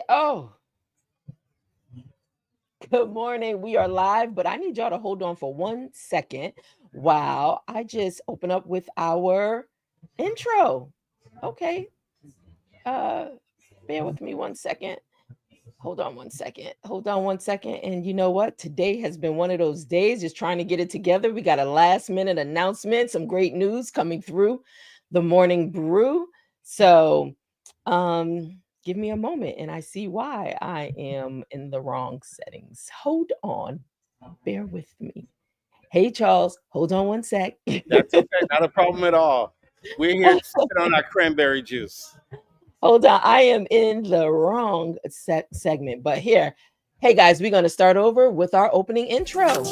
Oh, good morning. We are live, but I need y'all to hold on for 1 second while I just open up with our intro. Okay. Uh, bear with me 1 second. Hold on 1 second. Hold on 1 second. And you know what? Today has been one of those days, just trying to get it together. We got a last minute announcement, some great news coming through the morning brew. So, give me a moment and I see why I am in the wrong settings. Hold on. Bear with me. Hey, Charles, hold on 1 sec. That's okay. Not a problem at all. We're here sipping on our cranberry juice. Hold on. I am in the wrong segment, but here. Hey, guys, we're going to start over with our opening intro.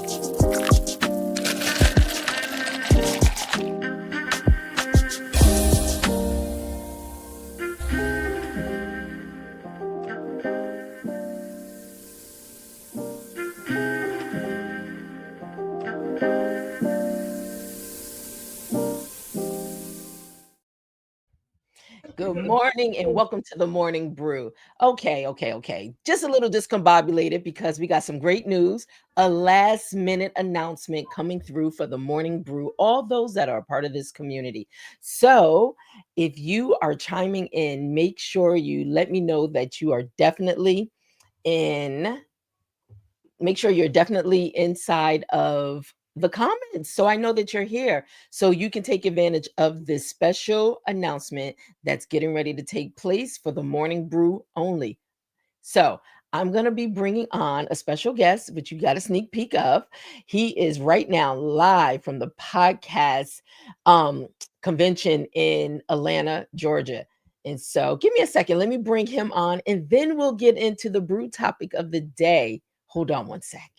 Good morning and welcome to the morning brew. Okay. Just a little discombobulated because we got some great news, a last minute announcement coming through for the morning brew, all those that are a part of this community. So, if you are chiming in, make sure you let me know that you are definitely in make sure you're definitely inside of the comments so I know that you're here so you can take advantage of this special announcement that's getting ready to take place for the morning brew only. So, I'm going to be bringing on a special guest, which you got a sneak peek of. He is right now live from the podcast um, convention in Atlanta, Georgia. And so, give me a second. Let me bring him on, and then we'll get into the brew topic of the day. Hold on 1 sec.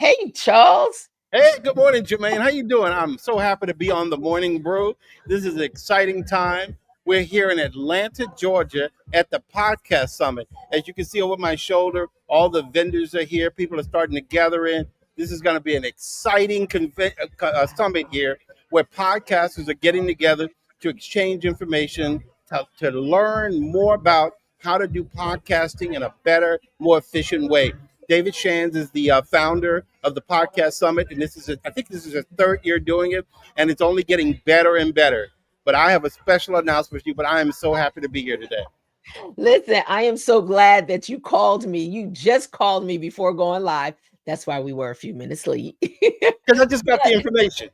Hey, Charles. Hey, good morning, Germaine. How you doing? I'm so happy to be on the Morning Brew. This is an exciting time. We're here in Atlanta, Georgia at the Podcast Summit. As you can see over my shoulder, all the vendors are here. People are starting to gather in. This is going to be an exciting summit here where podcasters are getting together to exchange information, to learn more about how to do podcasting in a better, more efficient way. David Shands is the founder of the Podcast Summit, and I think this is his third year doing it, and it's only getting better and better. But I have a special announcement for you, but I am so happy to be here today. Listen, I am so glad that you called me. You just called me before going live. That's why we were a few minutes late. Because I just got the information.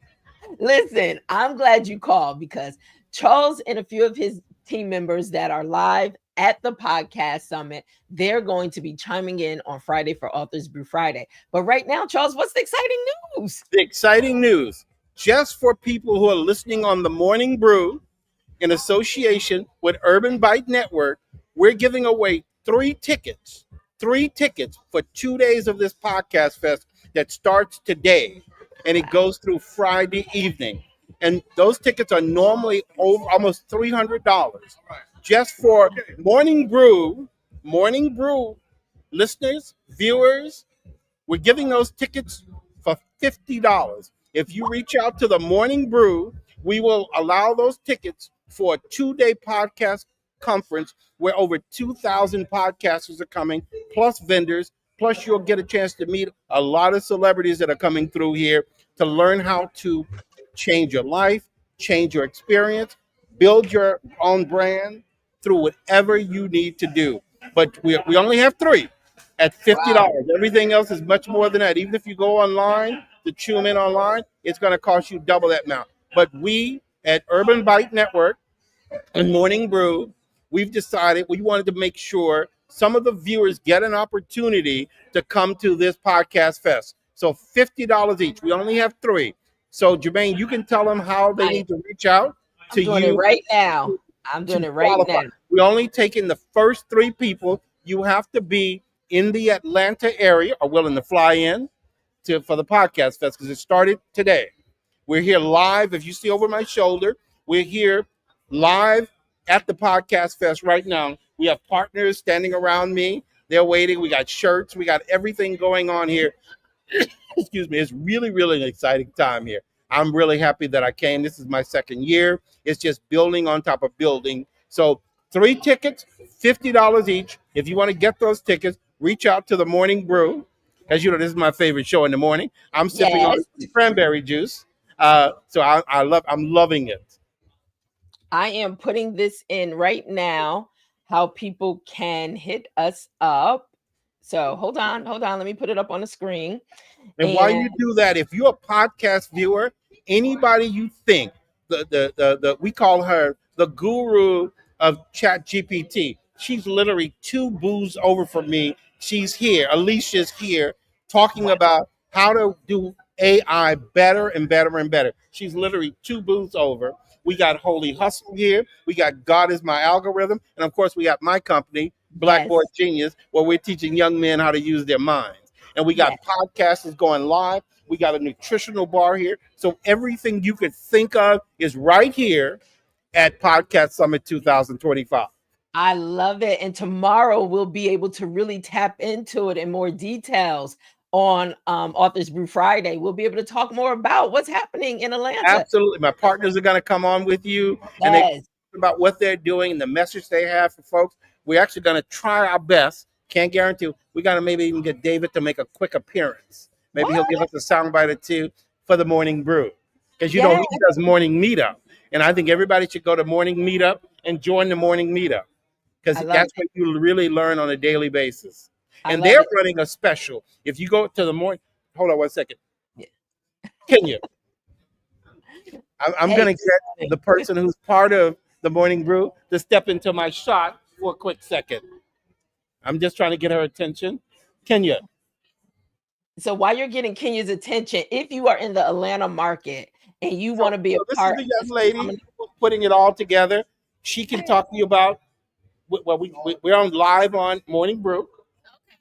Listen, I'm glad you called because Charles and a few of his team members that are live at the podcast summit, they're going to be chiming in on Friday for Authors Brew Friday. But right now, Charles, what's the exciting news? The exciting news, just for people who are listening on the Morning Brew, in association with Urban Bite Network, we're giving away three tickets for 2 days of this podcast fest that starts today and it goes through Friday evening. And those tickets are normally over almost $300 just for Morning Brew listeners, viewers. We're giving those tickets for $50. If you reach out to the Morning Brew, we will allow those tickets for a 2 day podcast conference where over 2,000 podcasters are coming, plus vendors, plus you'll get a chance to meet a lot of celebrities that are coming through here to learn how to change your life, change your experience, build your own brand through whatever you need to do. But we only have three at Wow. $50. Everything else is much more than that. Even if you go online to tune in online, it's going to cost you double that amount. But we at Urban Bite Network and Morning Brew, we've decided we wanted to make sure some of the viewers get an opportunity to come to this podcast fest. So $50 each. We only have three. So Germaine, you can tell them how they I, need to reach out I'm to doing it you right now. to, I'm to doing it right qualify. now. We only taking the first three people. You have to be in the Atlanta area or willing to fly in for the podcast fest because it started today. We're here live. If you see over my shoulder, we're here live at the podcast fest right now. We have partners standing around me. They're waiting. We got shirts. We got everything going on here. Excuse me. It's really, really an exciting time here. I'm really happy that I came. This is my second year. It's just building on top of building. So Three tickets, $50 each. If you want to get those tickets, reach out to the Morning Brew. As you know, this is my favorite show in the morning. I'm sipping on Yes. cranberry juice. So I'm loving it. I am putting this in right now, how people can hit us up. So hold on. Let me put it up on the screen. And while And you do that, if you're a podcast viewer, anybody you think the we call her the guru of Chat GPT. She's literally two booths over from me. She's here. Alicia's here talking wow, about how to do AI better and better and better. She's literally two booths over. We got Holy Hustle here. We got God is my algorithm. And of course, we got my company, Blackboard yes, Genius, where we're teaching young men how to use their minds. And we got yes. podcasters going live. We got a nutritional bar here. So everything you could think of is right here at Podcast Summit 2025. I love it. And tomorrow we'll be able to really tap into it in more details on Authors Brew Friday. We'll be able to talk more about what's happening in Atlanta. Absolutely. My partners are going to come on with you and they Yes. about what they're doing and the message they have for folks. We're actually going to try our best. Can't guarantee. We got to maybe even get David to make a quick appearance. Maybe he'll What? give us a soundbite or two for the morning brew. Because you know Yes. he does morning meetup. And I think everybody should go to morning meetup and join the morning meetup. I Because love that's it. what you really learn on a daily basis. I And love they're it. running a special. If you go to the morning, hold on one second. Yeah. Kenya, I'm Hey, going to get the person who's part of the morning brew to step into my shot for a quick second. I'm just trying to get her attention. Kenya. so while you're getting Kenya's attention, if you are in the Atlanta market and you So, want to be a so this is part the of young this lady phenomenon, who's putting it all together. She can talk to you about, well, we're on live on Morning Brew,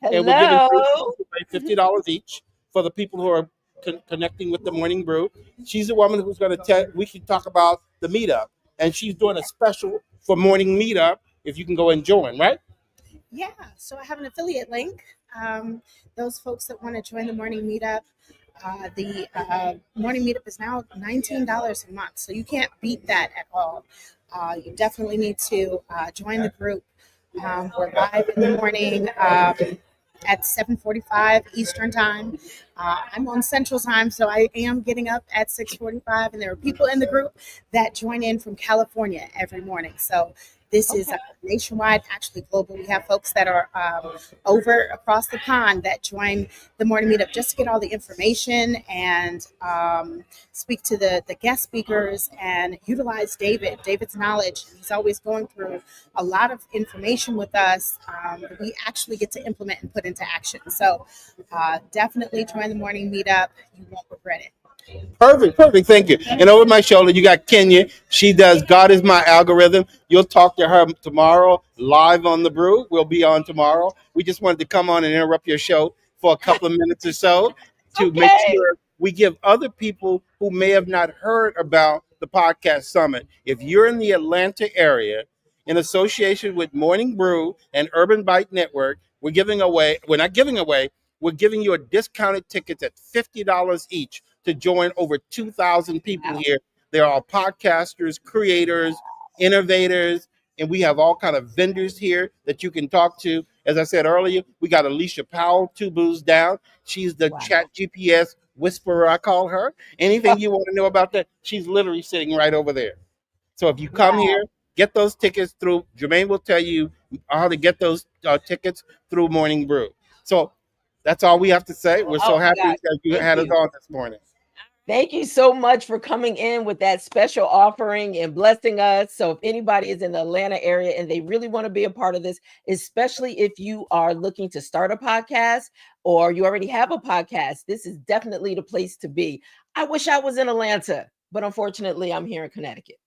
and we're giving hello. three tickets away, $50 each for the people who are connecting with the Morning Brew. She's the woman who's going to tell. We can talk about the meetup, and she's doing a special for Morning Meetup. If you can go and join, right? Yeah, so I have an affiliate link. Those folks that want to join the morning meetup, the morning meetup is now $19 a month, so you can't beat that at all. You definitely need to join the group. We're live in the morning at 7:45 Eastern time. I'm on Central time, so I am getting up at 6:45, and there are people in the group that join in from California every morning. So this is Okay. nationwide, actually global. We have folks that are over across the pond that join the morning meetup just to get all the information and speak to the guest speakers and utilize David's knowledge. He's always going through a lot of information with us that we actually get to implement and put into action. So definitely join the morning meetup. You won't regret it. Perfect, perfect. Thank you. And over my shoulder, you got Kenya. She does God is my algorithm. You'll talk to her tomorrow live on the brew. We'll be on tomorrow. We just wanted to come on and interrupt your show for a couple of minutes or so to make Okay. sure we give other people who may have not heard about the podcast summit. If you're in the Atlanta area, in association with Morning Brew and Urban Bite Network, we're not giving away, we're giving you a discounted tickets at $50 each to join over 2,000 people Wow. here. There are podcasters, creators, innovators, and we have all kind of vendors here that you can talk to. As I said earlier, we got Alicia Powell, two booths down. She's the Wow. chat GPS whisperer, I call her. Anything you want to know about that, she's literally sitting right over there. So if you come Wow. here, get those tickets through. Germaine will tell you how to get those tickets through Morning Brew. So that's all we have to say. We're Oh so my happy God. that you Thank had us you. on this morning. Thank you so much for coming in with that special offering and blessing us. So, if anybody is in the Atlanta area and they really want to be a part of this, especially if you are looking to start a podcast or you already have a podcast, this is definitely the place to be. I wish I was in Atlanta, but unfortunately, I'm here in Connecticut.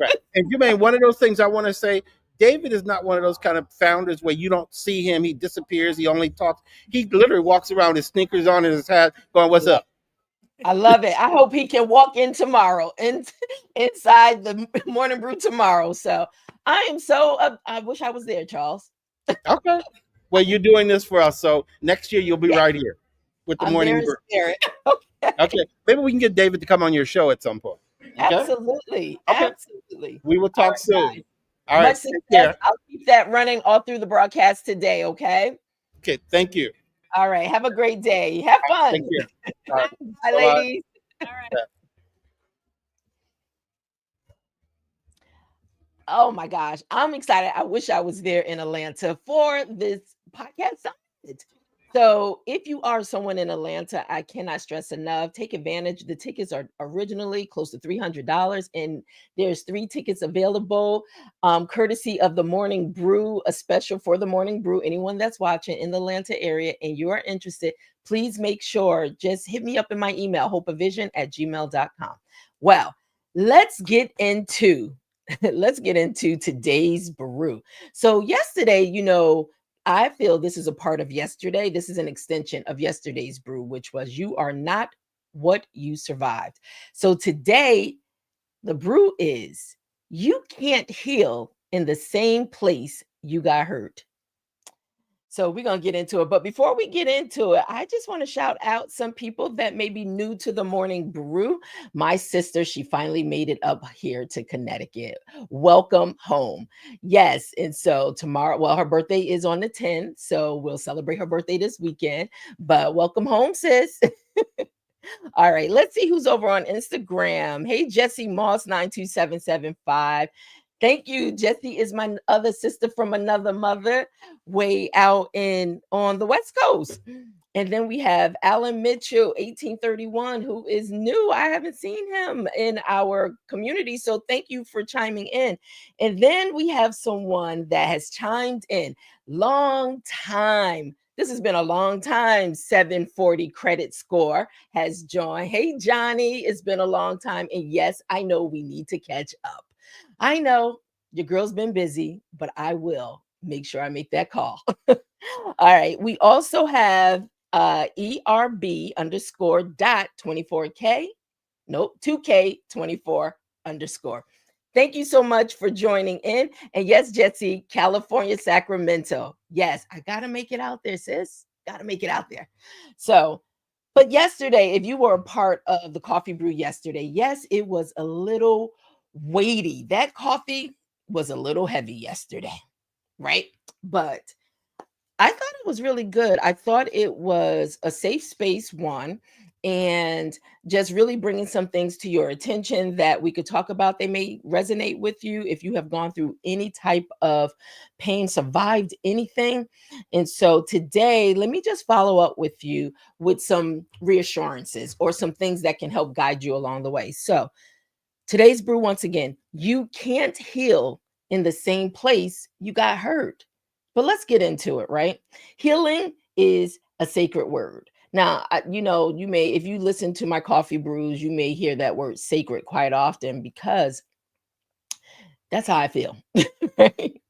Right. And Jermaine, one of those things I want to say, David is not one of those kind of founders where you don't see him. He disappears. He only talks. He literally walks around with his sneakers on and his hat going, "What's Yeah, up?" I love it. I hope he can walk in tomorrow and inside the morning brew tomorrow. So, I am so, I wish I was there, Charles. Okay. Well, you're doing this for us. So next year you'll be Yeah, right here with the I'm there morning in brew. spirit. Okay. Okay. Maybe we can get David to come on your show at some point. Okay. Absolutely. Okay. Absolutely. We will All talk right, guys. soon. All Much right. Take success. care. I'll keep that running all through the broadcast today, okay? Okay. Thank you. All right. Have a great day. Have Take fun. care. All right. Bye, Bye bye. ladies. Oh my gosh, I'm excited. I wish I was there in Atlanta for this podcast summit. So, if you are someone in Atlanta, I cannot stress enough, take advantage. The tickets are originally close to $300, and there's 3 tickets available, courtesy of the Morning Brew, a special for the Morning Brew. Anyone that's watching in the Atlanta area and you are interested, please make sure, just hit me up in my email, hopeavision@gmail.com. Well, let's get into let's get into today's brew. So yesterday, I feel this is a part of yesterday. This is an extension of yesterday's brew, which was you are not what you survived. So today, the brew is you can't heal in the same place you got hurt. So we're going to get into it. But before we get into it, I just want to shout out some people that may be new to the Morning Brew. My sister, she finally made it up here to Connecticut. Welcome home. Yes. And so tomorrow, well, her birthday is on the 10th. So we'll celebrate her birthday this weekend. But welcome home, sis. All right, let's see who's over on Instagram. Hey, Jesse Moss 92775. Thank you. Jesse is my other sister from another mother, way out in on the West Coast. And then we have Alan Mitchell 1831, who is new. I haven't seen him in our community. So thank you for chiming in. And then we have someone that has chimed in. Long time. This has been a long time. 740 credit score has joined. Hey, Johnny, it's been a long time. And yes, I know we need to catch up. I know your girl's been busy, but I will make sure I make that call. All right. We also have ERB underscore dot 24K. Nope, 2K24 underscore. Thank you so much for joining in. And yes, Jesse, California, Sacramento. Yes, I got to make it out there, sis. Got to make it out there. So, but yesterday, if you were a part of the coffee brew yesterday, yes, it was a little weighty. That coffee was a little heavy yesterday, right? But I thought it was really good. I thought it was a safe space, one, and just really bringing some things to your attention that we could talk about. They may resonate with you if you have gone through any type of pain, survived anything. And so today, let me just follow up with you with some reassurances or some things that can help guide you along the way. So, today's brew, once again, you can't heal in the same place you got hurt. But let's get into it, right? Healing is a sacred word. Now, you may, if you listen to my coffee brews, you may hear that word sacred quite often because that's how I feel. Right?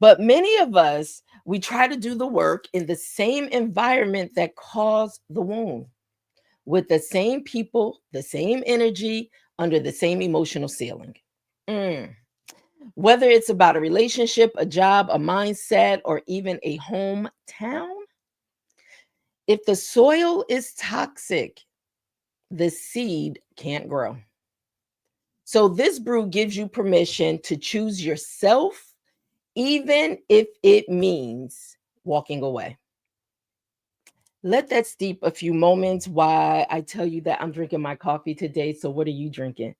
But many of us, we try to do the work in the same environment that caused the wound, with the same people, the same energy, under the same emotional ceiling. Mm. Whether it's about a relationship, a job, a mindset, or even a hometown, if the soil is toxic, the seed can't grow. So, this brew gives you permission to choose yourself, even if it means walking away. Let that steep a few moments while I tell you that I'm drinking my coffee today. So, what are you drinking?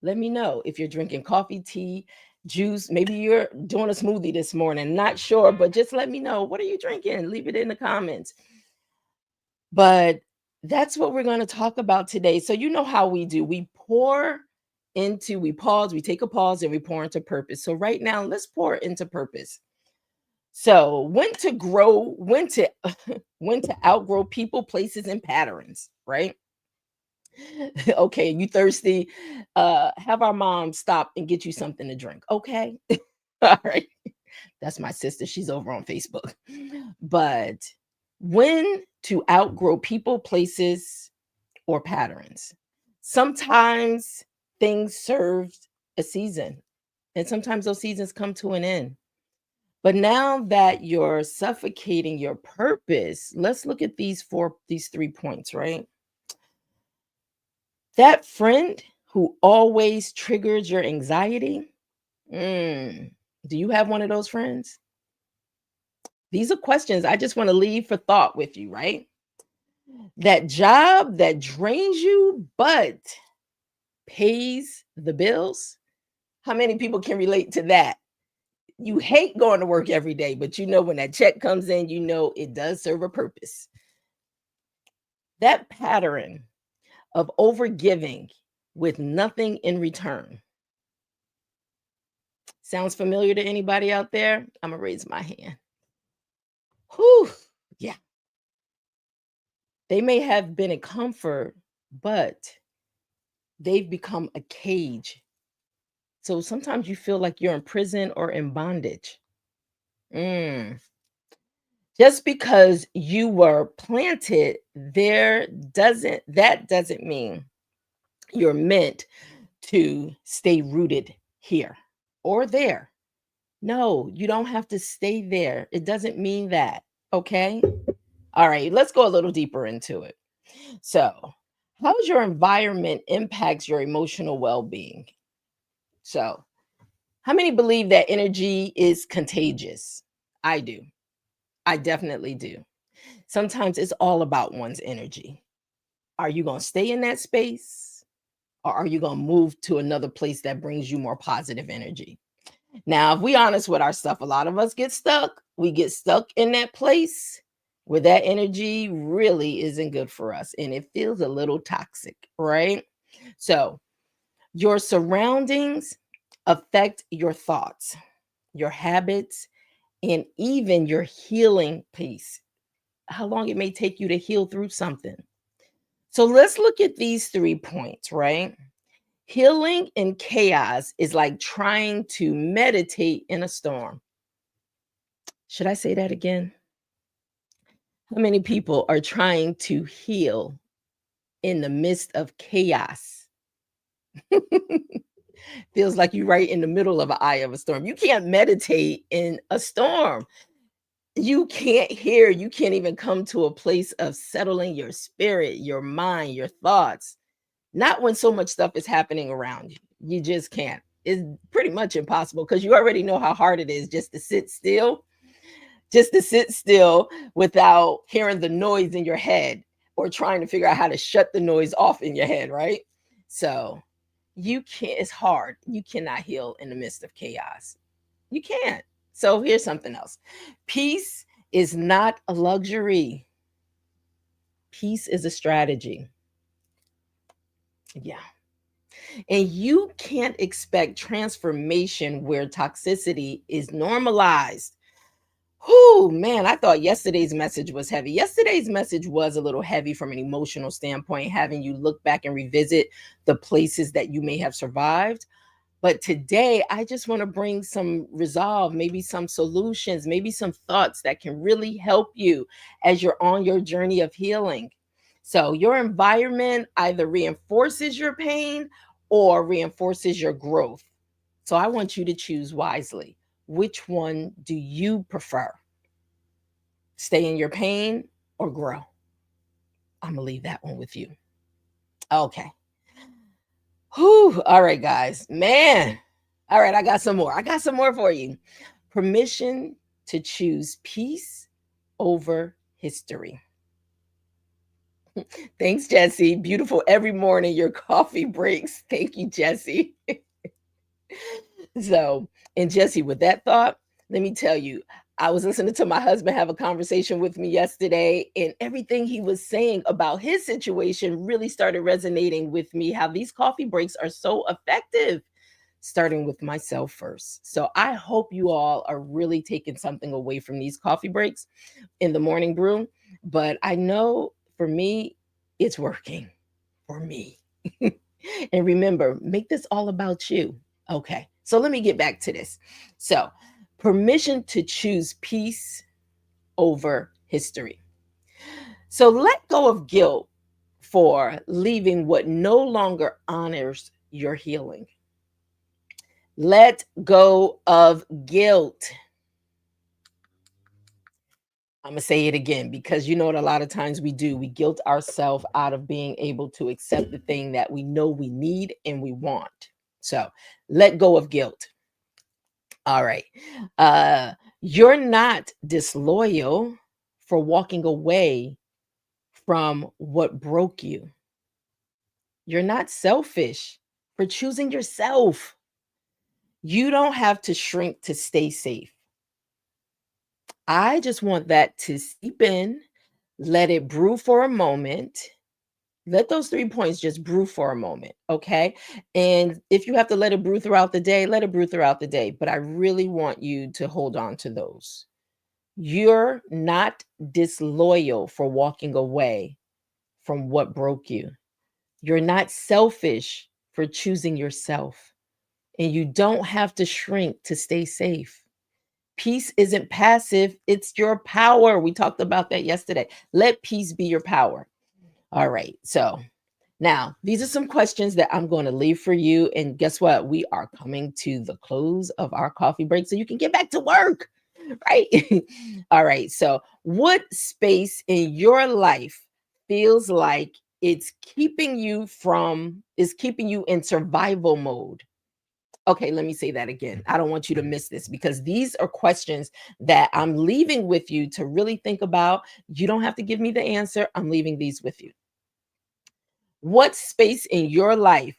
Let me know if you're drinking coffee, tea, juice. Maybe you're doing a smoothie this morning. Not sure, but just let me know. What are you drinking? Leave it in the comments. But that's what we're going to talk about today. So, you know how we do. We pause, we take a pause, and we pour into purpose. So, right now, let's pour into purpose. So, when to when to outgrow people, places, and patterns, right? Okay, you thirsty? Have our mom stop and get you something to drink. Okay. All right. That's my sister. She's over on Facebook. But when to outgrow people, places, or patterns. Sometimes things served a season, and sometimes those seasons come to an end. But now that you're suffocating your purpose, let's look at these 3 points, right? That friend who always triggers your anxiety, Mm. Do you have one of those friends? These are questions I just want to leave for thought with you, right? That job that drains you but pays the bills. How many people can relate to that? You hate going to work every day, but you know when that check comes in, you know it does serve a purpose. That pattern of overgiving with nothing in return. Sounds familiar to anybody out there? I'm gonna raise my hand. Whew. Yeah. They may have been a comfort, but they've become a cage. So sometimes you feel like you're in prison or in bondage. Mm. Just because you were planted there doesn't mean you're meant to stay rooted here or there. No, you don't have to stay there. It doesn't mean that. Okay? All right, let's go a little deeper into it. So, how's your environment impacts your emotional well-being? So, how many believe that energy is contagious? I do. I definitely do. Sometimes it's all about one's energy. Are you going to stay in that space or are you going to move to another place that brings you more positive energy? Now, if we honest with ourselves, a lot of us get stuck. We get stuck in that place where that energy really isn't good for us and it feels a little toxic, right? So, your surroundings affect your thoughts, your habits, and even your healing pace. How long it may take you to heal through something. So, let's look at these 3 points, right? Healing in chaos is like trying to meditate in a storm. Should I say that again? How many people are trying to heal in the midst of chaos? Feels like you're right in the middle of an eye of a storm. You can't meditate in a storm. You can't hear, you can't even come to a place of settling your spirit, your mind, your thoughts. Not when so much stuff is happening around you. You just can't. It's pretty much impossible because you already know how hard it is just to sit still without hearing the noise in your head or trying to figure out how to shut the noise off in your head, right? So you can't, it's hard. You cannot heal in the midst of chaos. You can't. So here's something else. Peace is not a luxury. Peace is a strategy. Yeah. And you can't expect transformation where toxicity is normalized. Whoo, man, I thought yesterday's message was heavy. Yesterday's message was a little heavy from an emotional standpoint, having you look back and revisit the places that you may have survived. But today, I just want to bring some resolve, maybe some solutions, maybe some thoughts that can really help you as you're on your journey of healing. So, your environment either reinforces your pain or reinforces your growth. So, I want you to choose wisely. Which one do you prefer? Stay in your pain or grow? I'm going to leave that one with you. Okay. Whew. All right, guys. Man. All right, I got some more. I got some more for you. Permission to choose peace over history. Thanks, Jesse. Beautiful every morning. Your coffee breaks. Thank you, Jesse. So, and Jesse, with that thought, let me tell you, I was listening to my husband have a conversation with me yesterday, and everything he was saying about his situation really started resonating with me. How these coffee breaks are so effective, starting with myself first. So, I hope you all are really taking something away from these coffee breaks in the morning brew. But I know for me, it's working for me. And remember, make this all about you. Okay. So let me get back to this. So, permission to choose peace over history. So, let go of guilt for leaving what no longer honors your healing. Let go of guilt. I'm going to say it again because you know what a lot of times we do. We guilt ourselves out of being able to accept the thing that we know we need and we want. So let go of guilt. All right. You're not disloyal for walking away from what broke you. You're not selfish for choosing yourself. You don't have to shrink to stay safe. I just want that to seep in, let it brew for a moment. Let those 3 points just brew for a moment, okay? And if you have to let it brew throughout the day, let it brew throughout the day. But I really want you to hold on to those. You're not disloyal for walking away from what broke you. You're not selfish for choosing yourself. And you don't have to shrink to stay safe. Peace isn't passive, it's your power. We talked about that yesterday. Let peace be your power. All right. So now these are some questions that I'm going to leave for you. And guess what? We are coming to the close of our coffee break so you can get back to work. Right. All right. So, what space in your life feels like is keeping you in survival mode? Okay, let me say that again. I don't want you to miss this because these are questions that I'm leaving with you to really think about. You don't have to give me the answer. I'm leaving these with you. What space in your life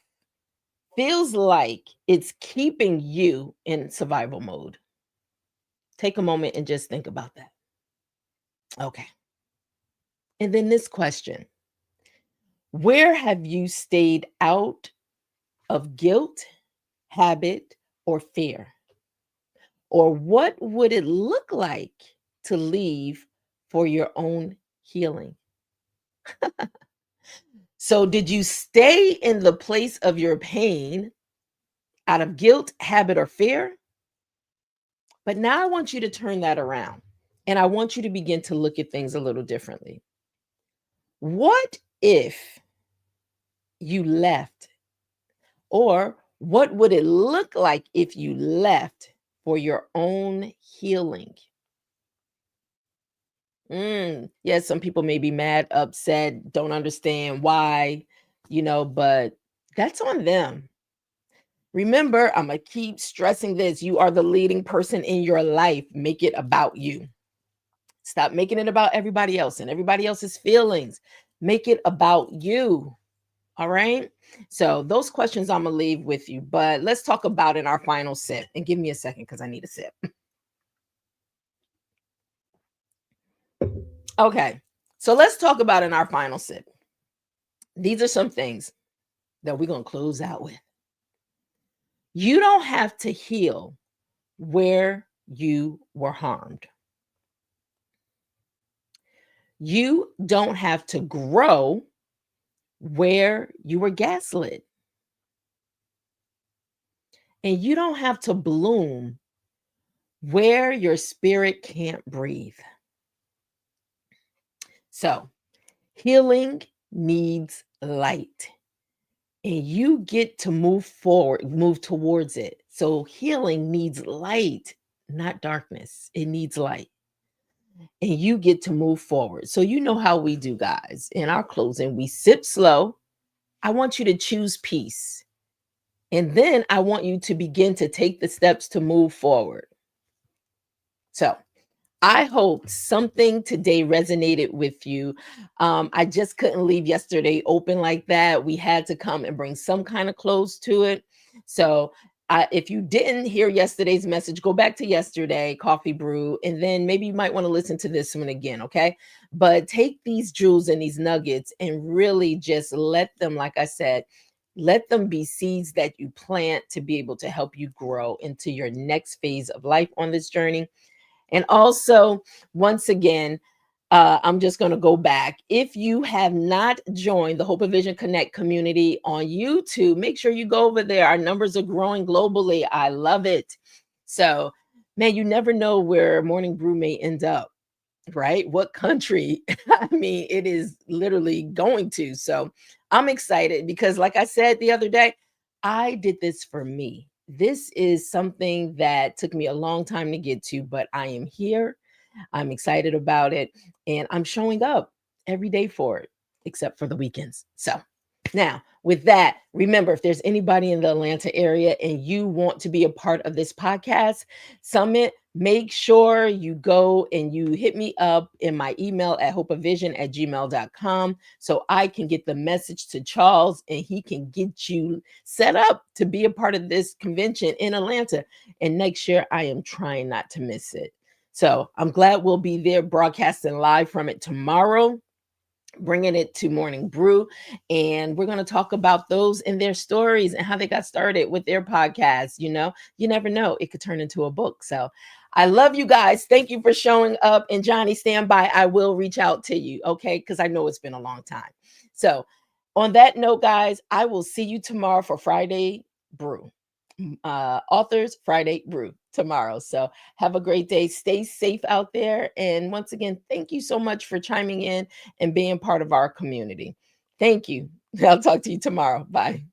feels like it's keeping you in survival mode? Take a moment and just think about that. Okay. And then this question: where have you stayed out of guilt, habit, or fear? Or what would it look like to leave for your own healing? So, did you stay in the place of your pain out of guilt, habit, or fear? But now I want you to turn that around and I want you to begin to look at things a little differently. What if you left? Or what would it look like if you left for your own healing? Yes, some people may be mad, upset, don't understand why, but that's on them. Remember, I'm going to keep stressing this. You are the leading person in your life. Make it about you. Stop making it about everybody else and everybody else's feelings. Make it about you. All right. So, those questions I'm going to leave with you, but let's talk about in our final sip. And give me a second because I need a sip. Okay. So, let's talk about in our final sip. These are some things that we're going to close out with. You don't have to heal where you were harmed. You don't have to grow where you were gaslit. And you don't have to bloom where your spirit can't breathe. So, healing needs light. And you get to move forward, move towards it. So, healing needs light, not darkness. It needs light. And you get to move forward. So, you know how we do, guys. In our closing, we sip slow. I want you to choose peace. And then I want you to begin to take the steps to move forward. So, I hope something today resonated with you. I just couldn't leave yesterday open like that. We had to come and bring some kind of close to it. So, if you didn't hear yesterday's message, go back to yesterday, Coffee Brew, and then maybe you might want to listen to this one again, okay? But take these jewels and these nuggets and really just let them, like I said, let them be seeds that you plant to be able to help you grow into your next phase of life on this journey. And also, once again, I'm just going to go back. If you have not joined the Hope and Vision Connect community on YouTube, make sure you go over there. Our numbers are growing globally. I love it. So, man, you never know where Morning Brew may end up, right? What country? I mean, it is literally going to. So, I'm excited because, like I said the other day, I did this for me. This is something that took me a long time to get to, but I am here. I'm excited about it. And I'm showing up every day for it, except for the weekends. So Now, with that, remember, if there's anybody in the Atlanta area and you want to be a part of this podcast summit, make sure you go and you hit me up in my email at hopeofvision@gmail.com so I can get the message to Charles and he can get you set up to be a part of this convention in Atlanta. And next year, I am trying not to miss it. So I'm glad we'll be there broadcasting live from it tomorrow, bringing it to Morning Brew. And we're going to talk about those and their stories and how they got started with their podcast. You know, you never know, it could turn into a book. So I love you guys. Thank you for showing up. And Johnny, stand by. I will reach out to you. Okay. Because I know it's been a long time. So on that note, guys, I will see you tomorrow for Friday Brew. Authors Friday Brew tomorrow. So have a great day. Stay safe out there. And once again, thank you so much for chiming in and being part of our community. Thank you. I'll talk to you tomorrow. Bye.